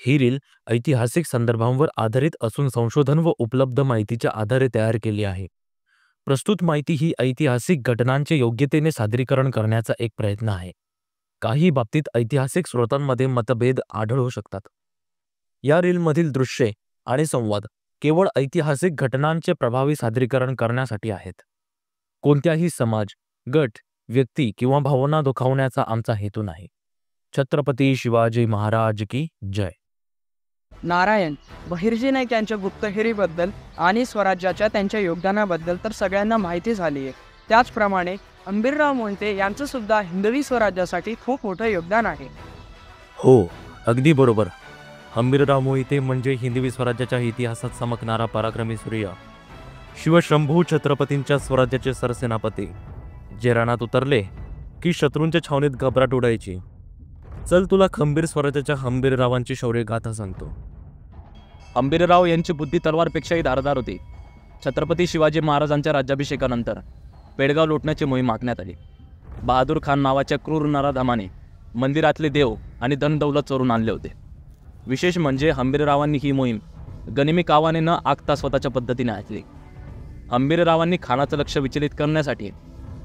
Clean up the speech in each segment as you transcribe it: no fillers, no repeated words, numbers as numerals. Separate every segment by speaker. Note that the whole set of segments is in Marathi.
Speaker 1: ही रील ऐतिहासिक संदर्भांवर आधारित असून संशोधन व उपलब्ध माहितीच्या आधारे तयार केली आहे. प्रस्तुत माहिती ही ऐतिहासिक घटनांचे योग्यतेने सादरीकरण करण्याचा एक प्रयत्न आहे. काही बाबतीत ऐतिहासिक स्रोतांमध्ये मतभेद आढळू शकतात. या रीलमधील दृश्ये आणि संवाद केवळ ऐतिहासिक घटनांचे प्रभावी सादरीकरण करण्यासाठी आहेत. कोणत्याही समाज, गट, व्यक्ती किंवा भावना दुखावण्याचा आमचा हेतू नाही. छत्रपती शिवाजी महाराज की जय.
Speaker 2: नारायण बहिर्जी नाईक यांच्या गुप्तहेरीबद्दल आणि स्वराज्याच्या त्यांच्या योगदानाबद्दल तर सगळ्यांना माहिती झाली आहे. त्याचप्रमाणे हंबीरराव मोहिते यांचं सुद्धा हिंदवी स्वराज्यासाठी खूप मोठं योगदान आहे.
Speaker 1: हो, अगदी बरोबर. हंबीरराव मोहिते म्हणजे हिंदवी स्वराज्याच्या इतिहासात चमकणारा पराक्रमी सूर्य, शिवशंभू छत्रपतींच्या स्वराज्याचे सरसेनापती, जे रणात उतरले की शत्रूंच्या छावणीत घबराट उडायची. चल तुला खंबीर स्वराज्याच्या हंबीररावांची शौर्यगाथा सांगतो.
Speaker 3: हंबीरराव यांची बुद्धी तलवारपेक्षाही धारदार होती. छत्रपती शिवाजी महाराजांच्या राज्याभिषेकानंतर पेडगाव लुटण्याची मोहीम आखण्यात आली. बहादूर खान नावाच्या क्रूर नराधमाने मंदिरातले देव आणि धनदौलत चोरून आणले होते. विशेष म्हणजे हंबीररावांनी ही मोहीम गनिमी कावाने न आखता स्वतःच्या पद्धतीने आखली. हंबीररावांनी खानाचं लक्ष विचलित करण्यासाठी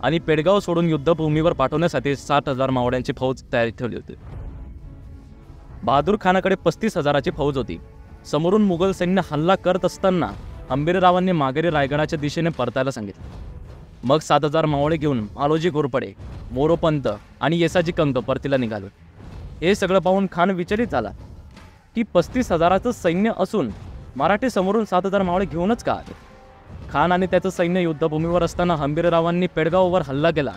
Speaker 3: आणि पेडगाव सोडून युद्धभूमीवर पाठवण्यासाठी 60,000 मावळ्यांची फौज तयारी ठेवली होती. बहादूर खानाकडे 35,000ची फौज होती. समोरून मुघल सैन्य हल्ला करत असताना हंबीररावांनी माघेरी रायगडाच्या दिशेने परतायला सांगितलं. मग 7,000 मावळे घेऊन मालोजी घोरपडे, मोरोपंत आणि येसाजी कंक परतीला निघाले. हे सगळं पाहून खान विचलित झाला की 35,000चं सैन्य असून मराठी समोरून 7,000 मावळे घेऊनच का आले. खान आणि त्याचं सैन्य युद्धभूमीवर असताना हंबीररावांनी पेडगाववर हल्ला केला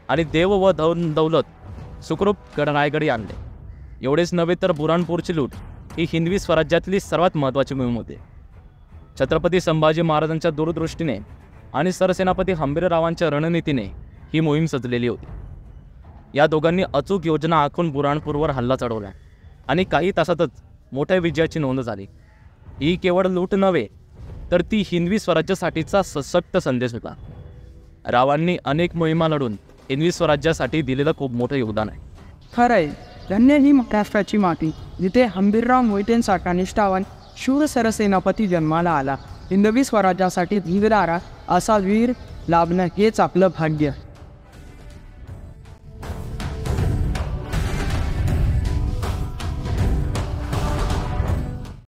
Speaker 3: आणि देव व दौलत सुखरूप रायगडी आणले. एवढेच नव्हे तर बुराणपूरची लूट ही हिंदवी स्वराज्यातली सर्वात महत्त्वाची मोहीम होती. छत्रपती संभाजी महाराजांच्या दूरदृष्टीने आणि सरसेनापती हंबीररावांच्या रणनीतीने ही मोहीम सजलेली होती. या दोघांनी अचूक योजना आखून बुराणपूरवर हल्ला चढवला आणि काही तासातच मोठ्या विजयाची नोंद झाली. ही केवळ लूट नव्हे तर ती हिंदवी स्वराज्यासाठीचा सशक्त संदेश होता. रावांनी अनेक मोहिमा लढून हिंदवी स्वराज्यासाठी दिलेलं खूप मोठं योगदान आहे.
Speaker 2: खरंय, धन्य ही महाराष्ट्राची माती जिथे हंबीरराव मोहितेंसारखा निष्ठावान शूर सरसेनापती जन्माला आला. हिंदवी स्वराज्यासाठी झिंजणारा असा वीर लाभणं हेच आपलं भाग्य.